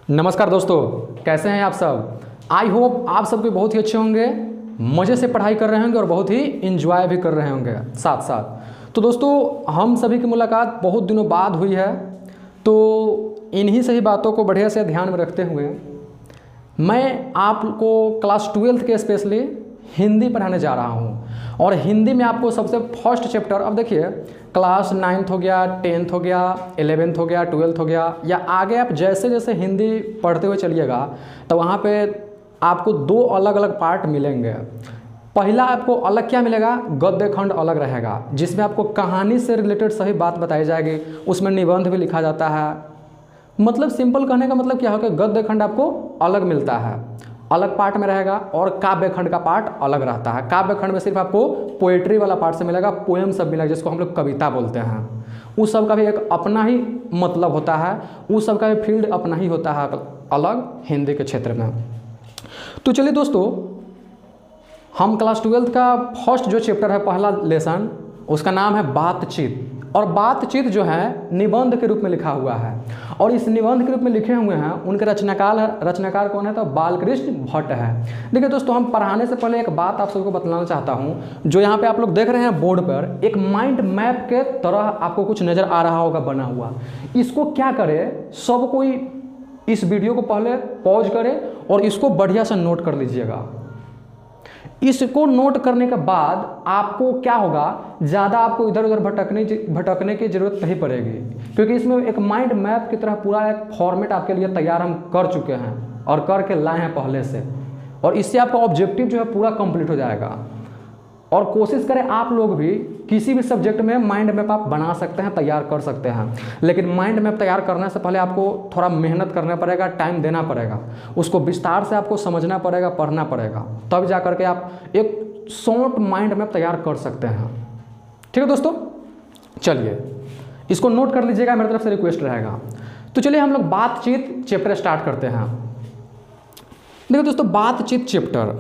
नमस्कार दोस्तों, कैसे हैं आप सब। आई होप आप सबके बहुत ही अच्छे होंगे, मज़े से पढ़ाई कर रहे होंगे और बहुत ही इंजॉय भी कर रहे होंगे साथ साथ। तो दोस्तों, हम सभी की मुलाकात बहुत दिनों बाद हुई है, तो इन्हीं सही बातों को बढ़िया से ध्यान में रखते हुए मैं आपको क्लास 12th के स्पेशली हिंदी पढ़ाने जा रहा हूँ। और हिंदी में आपको सबसे फर्स्ट चैप्टर, अब देखिए क्लास 9th हो गया, 10th हो गया, 11th हो गया, 12th हो गया, या आगे आप जैसे जैसे हिंदी पढ़ते हुए चलिएगा तो वहाँ पे आपको दो अलग अलग पार्ट मिलेंगे। पहला आपको अलग क्या मिलेगा, गद्य खंड अलग रहेगा, जिसमें आपको कहानी से रिलेटेड सही बात बताई जाएगी। उसमें निबंध भी लिखा जाता है। मतलब सिंपल कहने का मतलब क्या हो कि गद्य खंड आपको अलग मिलता है, अलग पार्ट में रहेगा, और काव्य खंड का पार्ट अलग रहता है। काव्य खंड में सिर्फ आपको पोएट्री वाला पार्ट से मिलेगा, पोएम सब मिलेगा, जिसको हम लोग कविता बोलते हैं। उस सब का भी एक अपना ही मतलब होता है, उस सब का भी फील्ड अपना ही होता है अलग हिंदी के क्षेत्र में। तो चलिए दोस्तों, हम क्लास 12th का फर्स्ट जो चैप्टर है, पहला लेसन, उसका नाम है बातचीत। और बातचीत जो है निबंध के रूप में लिखा हुआ है, और इस निबंध के रूप में लिखे हुए हैं उनके रचनाकार कौन है, तो बालकृष्ण भट्ट है। देखिए दोस्तों, हम पढ़ाने से पहले एक बात आप सबको बतलाना चाहता हूँ। जो यहाँ पे आप लोग देख रहे हैं बोर्ड पर, एक माइंड मैप के तरह आपको कुछ नज़र आ रहा होगा बना हुआ। इसको क्या करे, सब कोई इस वीडियो को पहले पॉज करे और इसको बढ़िया से नोट कर लीजिएगा। इसको नोट करने के बाद आपको क्या होगा, ज़्यादा आपको इधर उधर भटकने की ज़रूरत नहीं पड़ेगी, क्योंकि इसमें एक माइंड मैप की तरह पूरा एक फॉर्मेट आपके लिए तैयार हम कर चुके हैं और करके लाए हैं पहले से। और इससे आपका ऑब्जेक्टिव जो है पूरा कंप्लीट हो जाएगा। और कोशिश करें आप लोग भी किसी भी सब्जेक्ट में माइंड मैप आप बना सकते हैं, तैयार कर सकते हैं। लेकिन माइंड मैप तैयार करने से पहले आपको थोड़ा मेहनत करना पड़ेगा, टाइम देना पड़ेगा, उसको विस्तार से आपको समझना पड़ेगा, पढ़ना पड़ेगा, तब जा करके आप एक शॉर्ट माइंड मैप तैयार कर सकते हैं। ठीक है दोस्तों, चलिए इसको नोट कर लीजिएगा, मेरी तरफ से रिक्वेस्ट रहेगा। तो चलिए हम लोग बातचीत चैप्टर स्टार्ट करते हैं। देखिए दोस्तों, बातचीत चैप्टर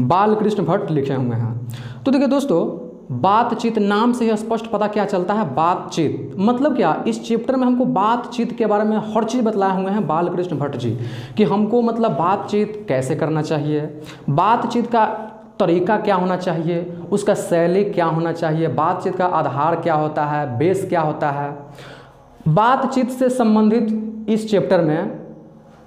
बालकृष्ण भट्ट लिखे हुए हैं। तो देखिए दोस्तों, बातचीत नाम से ही स्पष्ट पता क्या चलता है, बातचीत मतलब क्या। इस चैप्टर में हमको बातचीत के बारे में हर चीज़ बतलाए हुए हैं बालकृष्ण भट्ट जी, कि हमको मतलब बातचीत कैसे करना चाहिए, बातचीत का तरीका क्या होना चाहिए, उसका शैली क्या होना चाहिए, बातचीत का आधार क्या होता है, बेस क्या होता है। बातचीत से संबंधित इस चैप्टर में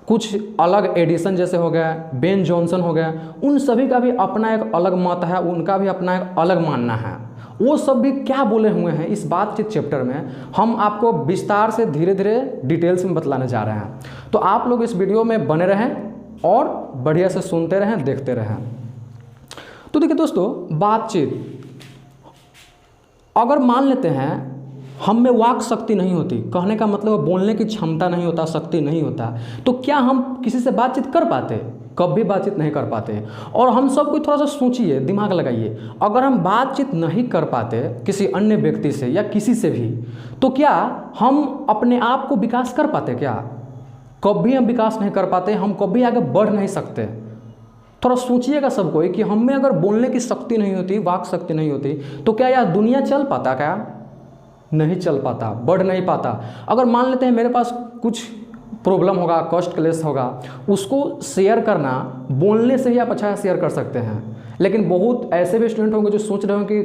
कुछ अलग एडिसन जैसे हो गया, बेन जॉनसन हो गया, उन सभी का भी अपना एक अलग मत है, उनका भी अपना एक अलग मानना है। वो सब भी क्या बोले हुए हैं इस बातचीत चैप्टर में, हम आपको विस्तार से धीरे धीरे डिटेल्स में बतलाने जा रहे हैं। तो आप लोग इस वीडियो में बने रहें और बढ़िया से सुनते रहें, देखते रहें। तो देखिए दोस्तों, बातचीत, अगर मान लेते हैं हम में वाक शक्ति नहीं होती, कहने का मतलब बोलने की क्षमता नहीं होता, शक्ति नहीं होता, तो क्या हम किसी से बातचीत कर पाते? कभी बातचीत नहीं कर पाते। और हम सब कोई थोड़ा सा सोचिए, दिमाग लगाइए, अगर हम बातचीत नहीं कर पाते किसी अन्य व्यक्ति से या किसी से भी, तो क्या हम अपने आप को विकास कर पाते? क्या कभी हम विकास नहीं कर पाते, हम कभी आगे बढ़ नहीं सकते। थोड़ा सोचिएगा सब कोई कि हम में अगर बोलने की शक्ति नहीं होती, वाक शक्ति नहीं होती, तो क्या यह दुनिया चल पाता? क्या नहीं चल पाता, बढ़ नहीं पाता। अगर मान लेते हैं मेरे पास कुछ प्रॉब्लम होगा, कष्ट क्लेश होगा, उसको शेयर करना, बोलने से ही आप अच्छा शेयर कर सकते हैं। लेकिन बहुत ऐसे भी स्टूडेंट होंगे जो सोच रहे हो कि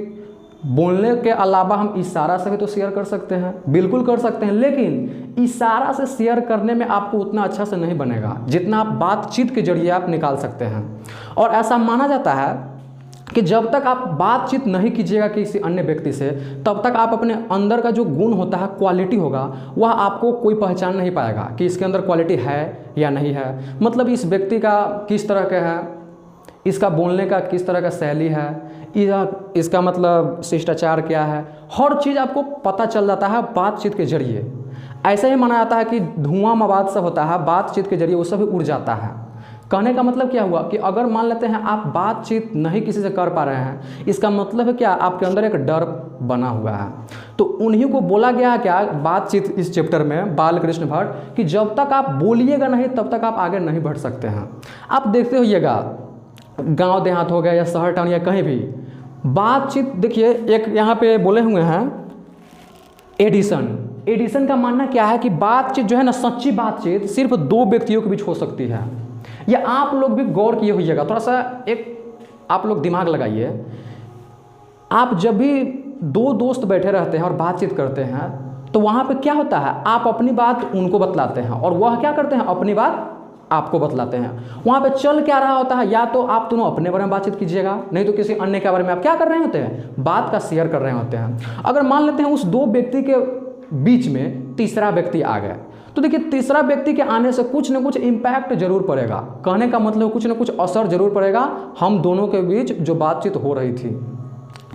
बोलने के अलावा हम इशारा से भी तो शेयर कर सकते हैं। बिल्कुल कर सकते हैं, लेकिन इशारा से शेयर करने में आपको उतना अच्छा से नहीं बनेगा जितना आप बातचीत के जरिए आप निकाल सकते हैं। और ऐसा माना जाता है कि जब तक आप बातचीत नहीं कीजिएगा किसी अन्य व्यक्ति से, तब तक आप अपने अंदर का जो गुण होता है, क्वालिटी होगा, वह आपको कोई पहचान नहीं पाएगा कि इसके अंदर क्वालिटी है या नहीं है। मतलब इस व्यक्ति का किस तरह का है, इसका बोलने का किस तरह का शैली है, इसका मतलब शिष्टाचार क्या है, हर चीज़ आपको पता चल जाता है बातचीत के जरिए। ऐसा ही माना जाता है कि धुआं मवाद से होता है, बातचीत के जरिए वो सभी उड़ जाता है। कहने का मतलब क्या हुआ कि अगर मान लेते हैं आप बातचीत नहीं किसी से कर पा रहे हैं, इसका मतलब है क्या, आपके अंदर एक डर बना हुआ है। तो उन्हीं को बोला गया है क्या बातचीत इस चैप्टर में बालकृष्ण भट्ट, कि जब तक आप बोलिएगा नहीं तब तक आप आगे नहीं बढ़ सकते हैं। आप देखते होइएगा गांव देहात हो गया या शहर टाउन या कहीं भी बातचीत, देखिए एक यहाँ पे बोले हुए हैं एडिसन। एडिसन का मानना क्या है कि बातचीत जो है ना, सच्ची बातचीत सिर्फ दो व्यक्तियों के बीच हो सकती है। या आप लोग भी गौर किए होइएगा, थोड़ा सा एक आप लोग दिमाग लगाइए। आप जब भी दो दोस्त बैठे रहते हैं और बातचीत करते हैं तो वहाँ पे क्या होता है, आप अपनी बात उनको बतलाते हैं और वह क्या करते हैं, अपनी बात आपको बतलाते हैं। वहाँ पे चल क्या रहा होता है, या तो आप दोनों अपने बारे में बातचीत कीजिएगा, नहीं तो किसी अन्य के बारे में आप क्या कर रहे होते हैं, बात का शेयर कर रहे होते हैं। अगर मान लेते हैं उस दो व्यक्ति के बीच में तीसरा व्यक्ति आ गया, तो देखिए तीसरा व्यक्ति के आने से कुछ ना कुछ इम्पैक्ट जरूर पड़ेगा। कहने का मतलब कुछ ना कुछ असर जरूर पड़ेगा हम दोनों के बीच जो बातचीत हो रही थी।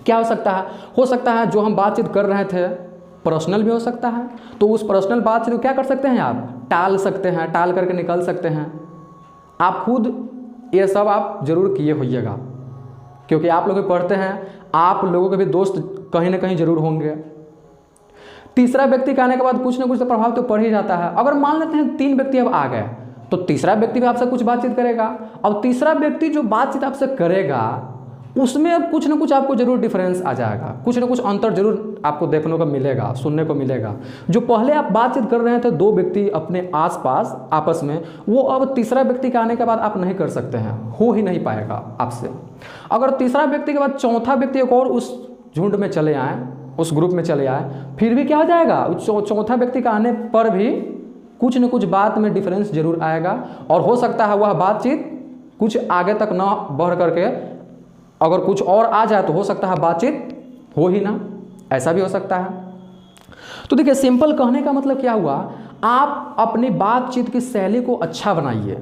क्या हो सकता है, जो हम बातचीत कर रहे थे पर्सनल भी हो सकता है, तो उस पर्सनल बातचीत को क्या कर सकते हैं, आप टाल सकते हैं, टाल करके निकल सकते हैं। आप खुद ये सब आप जरूर किए होइएगा, क्योंकि आप लोग पढ़ते हैं, आप लोगों के भी दोस्त कहीं ना कहीं जरूर होंगे। तीसरा व्यक्ति के आने के बाद कुछ ना कुछ तो प्रभाव तो पड़ ही जाता है। अगर मान लेते हैं 3 व्यक्ति अब आ गए, तो तीसरा व्यक्ति भी आपसे कुछ बातचीत करेगा। अब तीसरा व्यक्ति जो बातचीत आपसे करेगा उसमें अब कुछ ना कुछ आपको जरूर डिफरेंस आ जाएगा, कुछ ना कुछ अंतर जरूर आपको देखने को मिलेगा, सुनने को मिलेगा। जो पहले आप बातचीत कर रहे थे दो व्यक्ति अपने आसपास आपस में, वो अब तीसरा व्यक्ति के आने के बाद आप नहीं कर सकते हैं, हो ही नहीं पाएगा आपसे। अगर तीसरा व्यक्ति के बाद चौथा व्यक्ति एक और उस झुंड में चले आए, उस ग्रुप में चले आए, फिर भी क्या हो जाएगा, चौथा व्यक्ति का आने पर भी कुछ न कुछ बात में डिफरेंस जरूर आएगा। और हो सकता है वह बातचीत कुछ आगे तक ना बढ़ करके अगर कुछ और आ जाए तो हो सकता है बातचीत हो ही ना, ऐसा भी हो सकता है। तो देखिए सिंपल कहने का मतलब क्या हुआ, आप अपनी बातचीत की शैली को अच्छा बनाइए।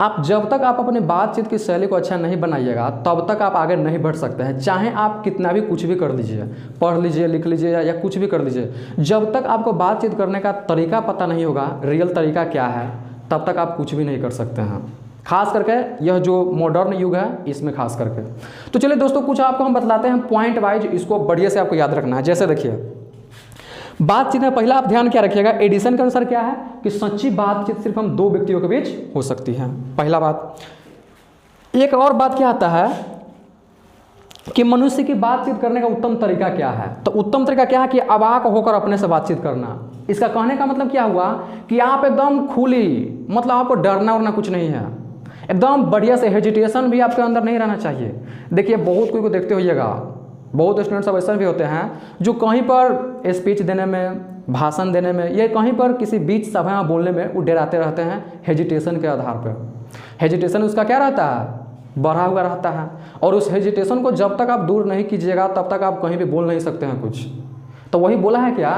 आप जब तक आप अपनी बातचीत की शैली को अच्छा नहीं बनाइएगा तब तक आप आगे नहीं बढ़ सकते हैं। चाहे आप कितना भी कुछ भी कर लीजिए, पढ़ लीजिए, लिख लीजिए या कुछ भी कर लीजिए, जब तक आपको बातचीत करने का तरीका पता नहीं होगा, रियल तरीका क्या है, तब तक आप कुछ भी नहीं कर सकते हैं। खास करके यह जो मॉडर्न युग है इसमें खास करके। तो चलिए दोस्तों कुछ आपको हम बतलाते हैं पॉइंट वाइज, इसको बढ़िया से आपको याद रखना है। जैसे देखिए बातचीत में पहला आप ध्यान क्या रखिएगा, एडिसन के अनुसार क्या है कि सच्ची बातचीत सिर्फ हम दो व्यक्तियों के बीच हो सकती है, पहला बात। एक और बात क्या आता है कि मनुष्य की बातचीत करने का उत्तम तरीका क्या है। तो उत्तम तरीका क्या है कि अवाक होकर अपने से बातचीत करना। इसका कहने का मतलब क्या हुआ कि आप एकदम खुली, मतलब आपको डरना वरना कुछ नहीं है, एकदम बढ़िया से, हेजिटेशन भी आपके अंदर नहीं रहना चाहिए। देखिए बहुत कोई को देखते होइएगा, बहुत स्टूडेंट सब ऐसे भी होते हैं जो कहीं पर स्पीच देने में, भाषण देने में या कहीं पर किसी बीच सभा में बोलने में वो डराते रहते हैं हेजिटेशन के आधार पर। हेजिटेशन उसका क्या रहता है, बढ़ा हुआ रहता है। और उस हेजिटेशन को जब तक आप दूर नहीं कीजिएगा तब तक आप कहीं भी बोल नहीं सकते हैं कुछ। तो वही बोला है क्या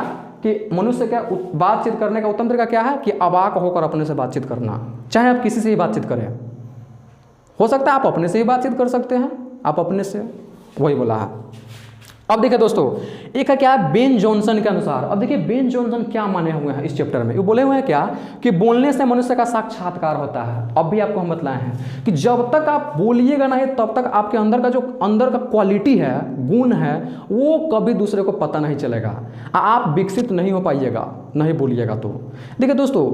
कि मनुष्य क्या बातचीत करने का उत्तम तरीका क्या है कि अवाक होकर अपने से बातचीत करना। चाहे आप किसी से ही बातचीत करें, हो सकता है आप अपने से ही बातचीत कर सकते हैं, आप अपने से, वही बोला है। अब देखिए दोस्तों एक है क्या, बेन जॉनसन के अनुसार। अब देखिए बेन जॉनसन क्या माने हुए हैं इस चैप्टर में, वो बोले हुए हैं क्या कि बोलने से मनुष्य का साक्षात्कार होता है। अब भी आपको हम बतलाए हैं कि जब तक आप बोलिएगा नहीं तब तक आपके अंदर का जो अंदर का क्वालिटी है, गुण है, वो कभी दूसरे को पता नहीं चलेगा, आप विकसित नहीं हो पाइएगा, नहीं बोलिएगा तो। देखिए दोस्तों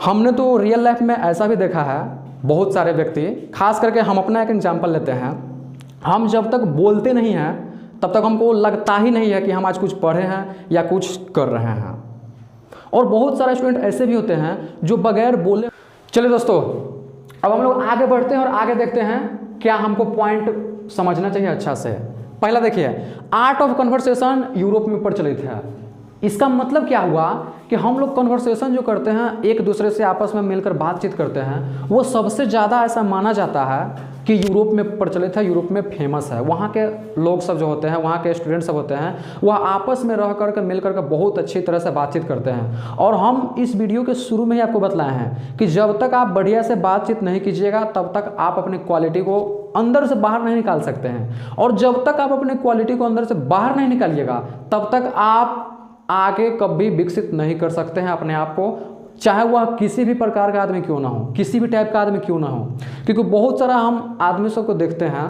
हमने तो रियल लाइफ में ऐसा भी देखा है, बहुत सारे व्यक्ति, खास करके हम अपना एक एग्जाम्पल लेते हैं, हम जब तक बोलते नहीं हैं तब तक हमको लगता ही नहीं है कि हम आज कुछ पढ़े हैं या कुछ कर रहे हैं। और बहुत सारे स्टूडेंट ऐसे भी होते हैं जो बगैर बोले। चलिए दोस्तों अब हम लोग आगे बढ़ते हैं और आगे देखते हैं क्या हमको पॉइंट समझना चाहिए अच्छा से। पहला देखिए, आर्ट ऑफ कन्वर्सेशन यूरोप में प्रचलित है। इसका मतलब क्या हुआ कि हम लोग कन्वर्सेशन जो करते हैं, एक दूसरे से आपस में मिलकर बातचीत करते हैं, वो सबसे ज़्यादा ऐसा माना जाता है कि यूरोप में प्रचलित है, यूरोप में फेमस है। वहाँ के लोग सब जो होते हैं, वहाँ के स्टूडेंट सब होते हैं, वह आपस में रह करके मिल करके बहुत अच्छी तरह से बातचीत करते हैं। और हम इस वीडियो के शुरू में ही आपको बतलाए हैं कि जब तक आप बढ़िया से बातचीत नहीं कीजिएगा तब तक आप अपनी क्वालिटी को अंदर से बाहर नहीं निकाल सकते हैं। और जब तक आप अपनी क्वालिटी को अंदर से बाहर नहीं निकालिएगा तब तक आप आगे कभी विकसित नहीं कर सकते हैं अपने आप को, चाहे वह किसी भी प्रकार का आदमी क्यों ना हो, किसी भी टाइप का आदमी क्यों ना हो। क्योंकि बहुत सारा हम आदमी सबको देखते हैं,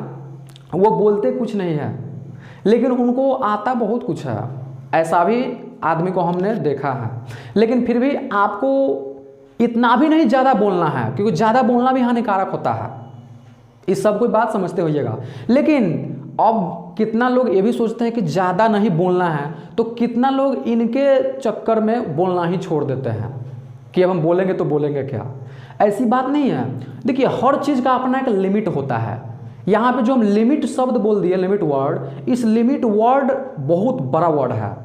वो बोलते कुछ नहीं है लेकिन उनको आता बहुत कुछ है। ऐसा भी आदमी को हमने देखा है। लेकिन फिर भी आपको इतना भी नहीं ज़्यादा बोलना है, क्योंकि ज़्यादा बोलना भी हानिकारक होता है। इस सब कोई बात समझते होइएगा। लेकिन अब कितना लोग ये भी सोचते हैं कि ज़्यादा नहीं बोलना है, तो कितना लोग इनके चक्कर में बोलना ही छोड़ देते हैं कि अब हम बोलेंगे तो बोलेंगे क्या। ऐसी बात नहीं है। देखिए हर चीज़ का अपना एक लिमिट होता है। यहाँ पे जो हम लिमिट शब्द बोल दिए, लिमिट वर्ड, इस लिमिट वर्ड बहुत बड़ा वर्ड है।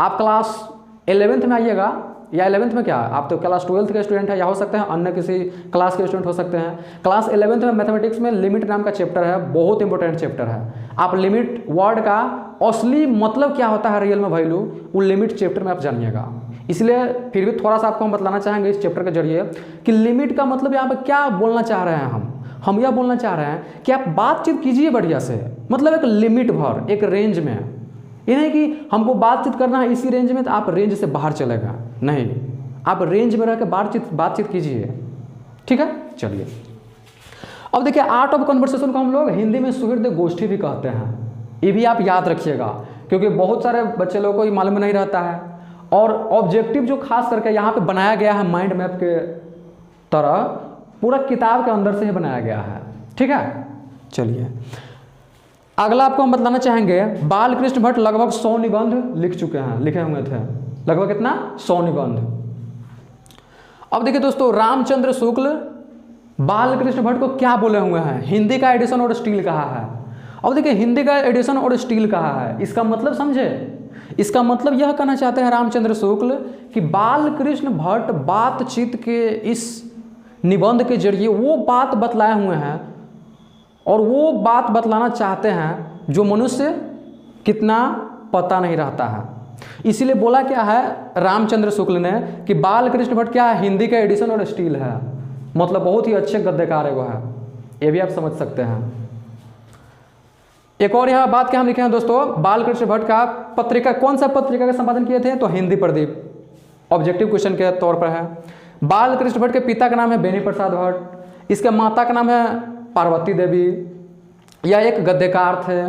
आप क्लास 11th में आइएगा, या 11th में क्या, आप तो क्लास 12th के स्टूडेंट है, या हो सकते हैं अन्य किसी क्लास के स्टूडेंट हो सकते हैं। क्लास 11th में मैथमेटिक्स में लिमिट नाम का चैप्टर है, बहुत इंपॉर्टेंट चैप्टर है। आप लिमिट वर्ड का असली मतलब क्या होता है, रियल में वैल्यू, वो लिमिट चैप्टर में आप जानिएगा। इसलिए फिर भी थोड़ा सा आपको हम बतलाना चाहेंगे इस चैप्टर के जरिए कि लिमिट का मतलब यहाँ पर क्या बोलना चाह रहे हैं हम यह बोलना चाह रहे हैं कि आप बातचीत कीजिए बढ़िया से, मतलब एक लिमिट भर, एक रेंज में। ये नहीं कि हमको बातचीत करना है इसी रेंज में तो आप रेंज से बाहर चलेगा, नहीं, आप रेंज में रह के बातचीत कीजिए, ठीक है। चलिए अब देखिए आर्ट ऑफ कन्वर्सेशन को हम लोग हिंदी में सुहृद गोष्ठी भी कहते हैं। ये भी आप याद रखिएगा, क्योंकि बहुत सारे बच्चे लोगों को ये मालूम नहीं रहता है। और ऑब्जेक्टिव जो खास करके यहाँ पे बनाया गया है माइंड मैप के तरह, पूरा किताब के अंदर से ही बनाया गया है, ठीक है। चलिए अगला आपको हम बतलाना चाहेंगे, बालकृष्ण भट्ट लगभग 100 निबंध लिखे हुए थे, लगभग कितना, 100 निबंध। अब देखिए दोस्तों, रामचंद्र शुक्ल बालकृष्ण भट्ट को क्या बोले हुए हैं, हिंदी का एडिशन और स्टील कहा है। अब देखिए हिंदी का एडिशन और स्टील कहा है, इसका मतलब समझे, इसका मतलब यह कहना चाहते हैं रामचंद्र शुक्ल कि बालकृष्ण भट्ट बातचीत के इस निबंध के जरिए वो बात बतलाए हुए हैं और वो बात बतलाना चाहते हैं जो मनुष्य कितना पता नहीं रहता है। इसीलिए बोला क्या है रामचंद्र शुक्ल ने कि बालकृष्ण भट्ट क्या है, हिंदी का एडिशन और स्टील है, मतलब बहुत ही अच्छे गद्यकार है वो है। ये भी आप समझ सकते हैं। एक और यहाँ बात क्या हम लिखे हैं दोस्तों, बालकृष्ण भट्ट का पत्रिका, कौन सा पत्रिका का संपादन किए थे, तो हिंदी प्रदीप, ऑब्जेक्टिव क्वेश्चन के तौर पर है। बालकृष्ण भट्ट के पिता का नाम है बेनी प्रसाद भट्ट, इसके माता का नाम है पार्वती देवी, यह एक गद्यकार थे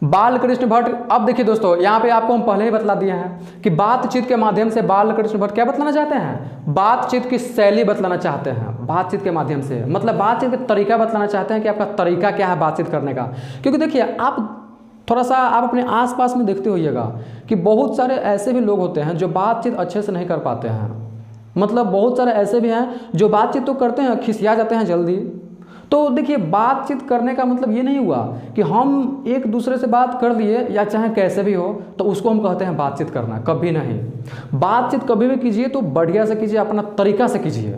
बालकृष्ण भट्ट। अब देखिए दोस्तों, यहाँ पे आपको हम पहले ही बतला दिए हैं कि बातचीत के माध्यम से बालकृष्ण भट्ट क्या बतलाना चाहते हैं, बातचीत की शैली बतलाना चाहते हैं। बातचीत के माध्यम से मतलब बातचीत का तरीका बतलाना चाहते हैं कि आपका तरीका क्या है बातचीत करने का। क्योंकि देखिए आप थोड़ा सा आप अपने आसपास में देखते होइएगा कि बहुत सारे ऐसे भी लोग होते हैं जो बातचीत अच्छे से नहीं कर पाते हैं, मतलब बहुत सारे ऐसे भी हैं जो बातचीत तो करते हैं, खिसिया जाते हैं जल्दी। तो देखिए बातचीत करने का मतलब ये नहीं हुआ कि हम एक दूसरे से बात कर लिए या चाहे कैसे भी हो तो उसको हम कहते हैं बातचीत करना, कभी नहीं। बातचीत कभी भी कीजिए तो बढ़िया से कीजिए, अपना तरीका से कीजिए,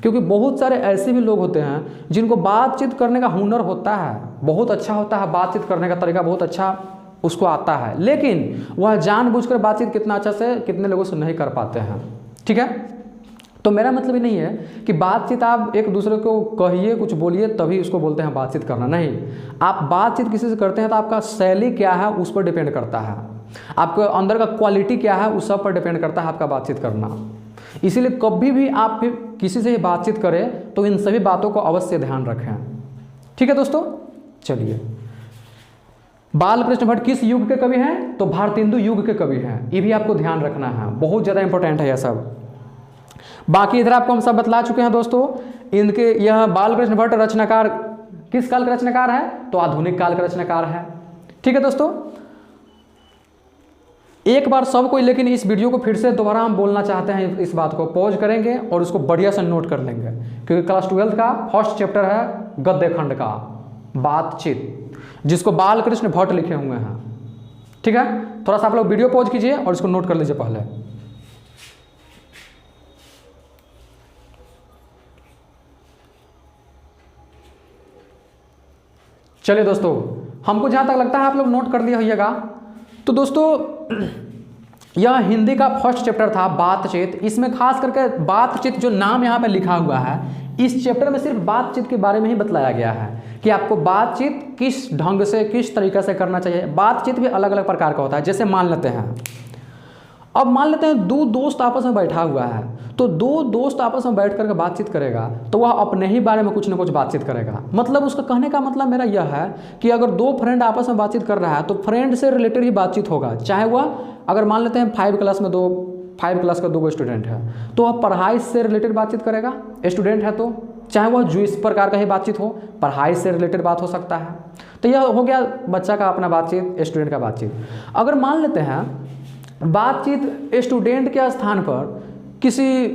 क्योंकि बहुत सारे ऐसे भी लोग होते हैं जिनको बातचीत करने का हुनर होता है, बहुत अच्छा होता है, बातचीत करने का तरीका बहुत अच्छा उसको आता है, लेकिन वह जानबूझकर बातचीत कितना अच्छा से कितने लोगों से नहीं कर पाते हैं, ठीक है। तो मेरा मतलब ये नहीं है कि बातचीत आप एक दूसरे को कहिए कुछ बोलिए तभी उसको बोलते हैं बातचीत करना, नहीं। आप बातचीत किसी से करते हैं तो आपका शैली क्या है उस पर डिपेंड करता है, आपके अंदर का क्वालिटी क्या है उस सब पर डिपेंड करता है आपका बातचीत करना। इसीलिए कभी भी आप किसी से बातचीत करें तो इन सभी बातों को अवश्य ध्यान रखें, ठीक है दोस्तों। चलिए बालकृष्ण भट्ट किस युग के कवि हैं, तो भारतेंदु युग के कवि हैं, ये भी आपको ध्यान रखना है, बहुत ज़्यादा इंपॉर्टेंट है यह सब। बाकी इधर आपको हम सब बतला चुके हैं दोस्तों। इनके यह बालकृष्ण भट्ट रचनाकार किस काल के रचनाकार है, तो आधुनिक काल के रचनाकार है, ठीक है दोस्तों। एक बार सब कोई लेकिन इस वीडियो को फिर से दोबारा हम बोलना चाहते हैं, इस बात को पॉज करेंगे और उसको बढ़िया से नोट कर लेंगे, क्योंकि क्लास 12th का फर्स्ट चैप्टर है गद्य खंड का बातचीत, जिसको बालकृष्ण भट्ट लिखे हुए हैं, ठीक है। थोड़ा सा आप लोग वीडियो पॉज कीजिए और इसको नोट कर लीजिए पहले। चलिए दोस्तों, हमको जहाँ तक लगता है आप लोग नोट कर लिया होइएगा। तो दोस्तों यह हिंदी का फर्स्ट चैप्टर था बातचीत। इसमें खास करके बातचीत जो नाम यहाँ पे लिखा हुआ है, इस चैप्टर में सिर्फ बातचीत के बारे में ही बतलाया गया है कि आपको बातचीत किस ढंग से किस तरीके से करना चाहिए। बातचीत भी अलग अलग प्रकार का होता है। जैसे मान लेते हैं, अब मान लेते हैं दो दोस्त आपस में बैठा हुआ है, तो दो दोस्त आपस में बैठ करके बातचीत करेगा तो वह अपने ही बारे में कुछ ना कुछ बातचीत करेगा। मतलब उसका कहने का मतलब मेरा यह है कि अगर दो फ्रेंड आपस में बातचीत कर रहा है तो फ्रेंड से रिलेटेड ही बातचीत होगा। चाहे वह अगर मान लेते हैं 5 क्लास का 2 स्टूडेंट है तो वह पढ़ाई से रिलेटेड बातचीत करेगा, स्टूडेंट है तो, चाहे वह जो इस प्रकार का ही बातचीत हो, पढ़ाई से रिलेटेड बात हो सकता है। तो यह हो गया बच्चा का अपना बातचीत, स्टूडेंट का बातचीत। अगर मान लेते हैं बातचीत स्टूडेंट के स्थान पर किसी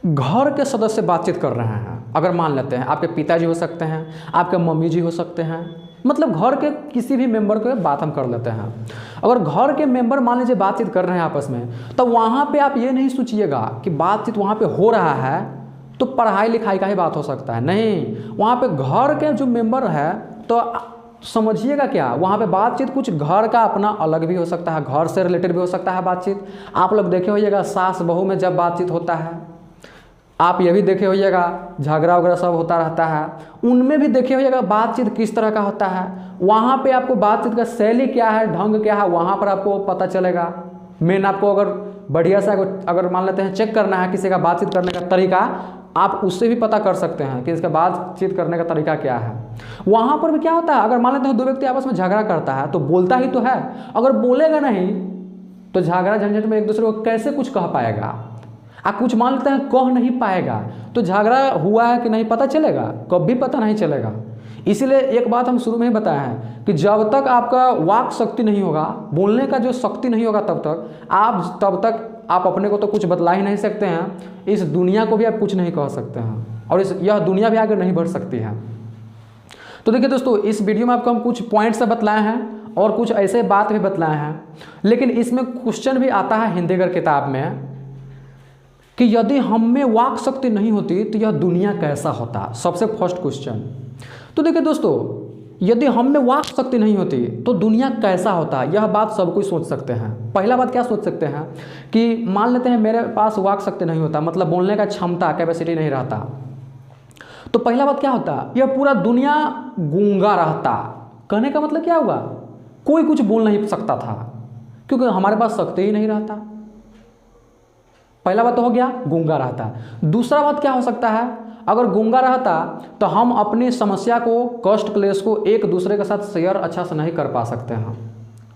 घर के सदस्य बातचीत कर रहे हैं, अगर मान लेते हैं आपके पिताजी हो सकते हैं, आपके मम्मी जी हो सकते हैं, मतलब घर के किसी भी मेंबर को बात हम कर लेते हैं। अगर घर के मेंबर मान लीजिए बातचीत कर रहे हैं आपस में, तो वहाँ पे आप ये नहीं सोचिएगा कि बातचीत वहाँ पे हो रहा है तो पढ़ाई लिखाई का ही बात हो सकता है, नहीं, वहाँ पे घर के जो मेंबर है तो समझिएगा क्या, वहाँ पे बातचीत कुछ घर का अपना अलग भी हो सकता है, घर से रिलेटेड भी हो सकता है बातचीत। आप लोग देखे होइएगा सास बहू में जब बातचीत होता है, आप ये भी देखे होइएगा झगड़ा वगैरह सब होता रहता है, उनमें भी देखे होइएगा बातचीत किस तरह का होता है। वहाँ पे आपको बातचीत का शैली क्या है, ढंग क्या है, वहाँ पर आपको पता चलेगा। मेन आपको अगर बढ़िया से अगर मान लेते हैं चेक करना है किसी का बातचीत करने का तरीका, आप उससे भी पता कर सकते हैं कि इसका बातचीत करने का तरीका क्या है। वहाँ पर भी क्या होता है, अगर मान लेते हैं दो व्यक्ति आपस में झगड़ा करता है तो बोलता ही तो है, अगर बोलेगा नहीं तो झगड़ा झंझट में एक दूसरे को कैसे कुछ कह पाएगा। आप कुछ मान लेते हैं कह नहीं पाएगा तो झगड़ा हुआ है कि नहीं पता चलेगा, कभी पता नहीं चलेगा। इसीलिए एक बात हम शुरू में ही बताया है कि जब तक आपका वाक शक्ति नहीं होगा, बोलने का जो शक्ति नहीं होगा, तब तक आप अपने को तो कुछ बतला ही नहीं सकते हैं, इस दुनिया को भी आप कुछ नहीं कह सकते हैं, और यह दुनिया भी आगे नहीं बढ़ सकती है। तो देखिए दोस्तों, इस वीडियो में आपको हम कुछ पॉइंट्स से बतलाए हैं और कुछ ऐसे बात भी बतलाए हैं, लेकिन इसमें क्वेश्चन भी आता है हिंदी अगर किताब में कि यदि हम में वाक शक्ति नहीं होती तो यह दुनिया कैसा होता, सबसे फर्स्ट क्वेश्चन। तो देखिए दोस्तों, यदि हम में वाक शक्ति नहीं होती तो दुनिया कैसा होता, यह बात सब कोई सोच सकते हैं। पहला बात क्या सोच सकते हैं कि मान लेते हैं मेरे पास वाक शक्ति नहीं होता, मतलब बोलने का क्षमता कैपेसिटी नहीं रहता, तो पहला बात क्या होता, यह पूरा दुनिया गूंगा रहता। कहने का मतलब क्या हुआ, कोई कुछ बोल नहीं सकता था क्योंकि हमारे पास शक्ति ही नहीं रहता। पहला बात तो हो गया गूंगा रहता। दूसरा बात क्या हो सकता है, अगर गूंगा रहता तो हम अपनी समस्या को, कष्ट क्लेश को एक दूसरे के साथ शेयर अच्छा से नहीं कर पा सकते हैं,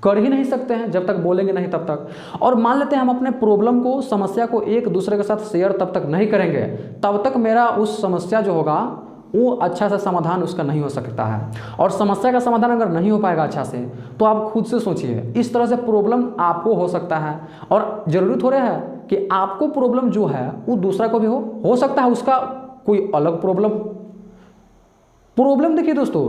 कर ही नहीं सकते हैं जब तक बोलेंगे नहीं तब तक। और मान लेते हैं हम अपने प्रॉब्लम को, समस्या को एक दूसरे के साथ शेयर तब तक नहीं करेंगे, तब तक मेरा उस समस्या जो होगा वो अच्छा सा समाधान उसका नहीं हो सकता है। और समस्या का समाधान अगर नहीं हो पाएगा अच्छा से, तो आप खुद से सोचिए, इस तरह से प्रॉब्लम आपको हो सकता है, और ज़रूरी थोड़े है कि आपको प्रॉब्लम जो है वो दूसरा को भी हो सकता है उसका कोई अलग प्रॉब्लम। देखिए दोस्तों,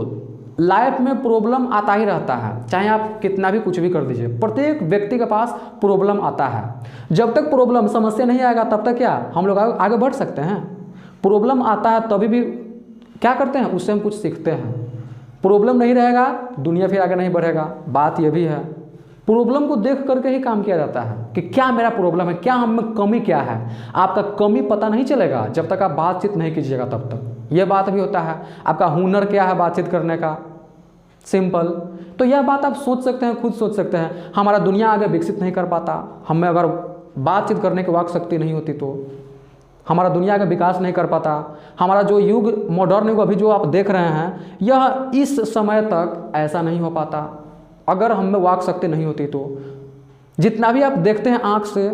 लाइफ में प्रॉब्लम आता ही रहता है, चाहे आप कितना भी कुछ भी कर दीजिए, प्रत्येक व्यक्ति के पास प्रॉब्लम आता है। जब तक प्रॉब्लम, समस्या नहीं आएगा तब तक क्या हम लोग आगे बढ़ सकते हैं। प्रॉब्लम आता है तभी भी क्या करते हैं, उससे हम कुछ सीखते हैं। प्रॉब्लम नहीं रहेगा, दुनिया फिर आगे नहीं बढ़ेगा। बात यह भी है, प्रॉब्लम को देख करके ही काम किया जाता है कि क्या मेरा प्रॉब्लम है, क्या हम में कमी क्या है। आपका कमी पता नहीं चलेगा जब तक आप बातचीत नहीं कीजिएगा तब तक। यह बात भी होता है, आपका हुनर क्या है बातचीत करने का, सिंपल। तो यह बात आप सोच सकते हैं, खुद सोच सकते हैं। हमारा दुनिया आगे विकसित नहीं कर पाता, हमें अगर बातचीत करने की वाक शक्ति नहीं होती तो हमारा दुनिया का विकास नहीं कर पाता। हमारा जो युग, मॉडर्न युग अभी जो आप देख रहे हैं, यह इस समय तक ऐसा नहीं हो पाता अगर हम में वाक शक्ति नहीं होती तो। जितना भी आप देखते हैं आँख से,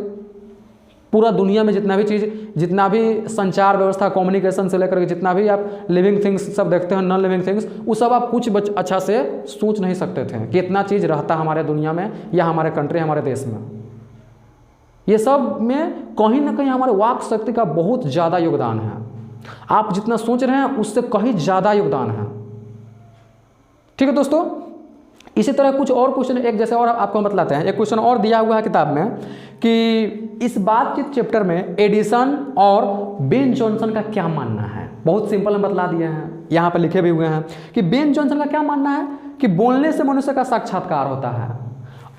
पूरा दुनिया में जितना भी चीज़, जितना भी संचार व्यवस्था, कम्युनिकेशन से लेकर के जितना भी आप लिविंग थिंग्स सब देखते हैं, नॉन लिविंग थिंग्स, वो सब आप कुछ अच्छा से सोच नहीं सकते थे कि इतना चीज़ रहता हमारे दुनिया में या हमारे कंट्री, हमारे देश में। ये सब में कहीं ना कहीं हमारे वाक शक्ति का बहुत ज़्यादा योगदान है। आप जितना सोच रहे हैं उससे कहीं ज़्यादा योगदान है। ठीक है दोस्तों, इसी तरह कुछ और क्वेश्चन एक जैसे और आपको बतलाते हैं। एक क्वेश्चन और दिया हुआ है किताब में कि इस बातचीत चैप्टर में एडिसन और बेन जॉनसन का क्या मानना है। बहुत सिंपल हम बतला दिए हैं, यहाँ पर लिखे भी हुए हैं कि बेन जॉनसन का क्या मानना है कि बोलने से मनुष्य का साक्षात्कार होता है,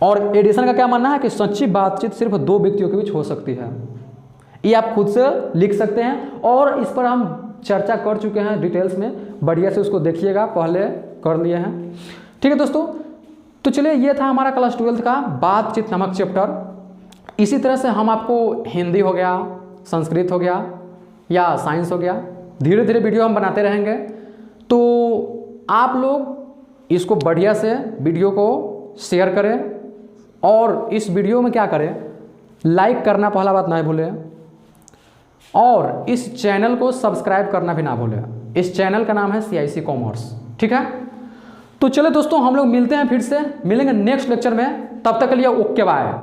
और एडिसन का क्या मानना है कि सच्ची बातचीत सिर्फ दो व्यक्तियों के बीच हो सकती है। ये आप खुद से लिख सकते हैं, और इस पर हम चर्चा कर चुके हैं डिटेल्स में, बढ़िया से उसको देखिएगा, पहले कर लिए हैं। ठीक है दोस्तों, तो चलिए ये था हमारा क्लास 12 का बातचीत नामक चैप्टर। इसी तरह से हम आपको हिंदी हो गया, संस्कृत हो गया या साइंस हो गया, धीरे धीरे वीडियो हम बनाते रहेंगे। तो आप लोग इसको बढ़िया से वीडियो को शेयर करें, और इस वीडियो में क्या करें, लाइक करना पहला बात ना भूलें, और इस चैनल को सब्सक्राइब करना भी ना भूलें। इस चैनल का नाम है CIC कॉमर्स। ठीक है, तो चलो दोस्तों, हम लोग मिलते हैं, फिर से मिलेंगे नेक्स्ट लेक्चर में। तब तक के लिए ओके बाय।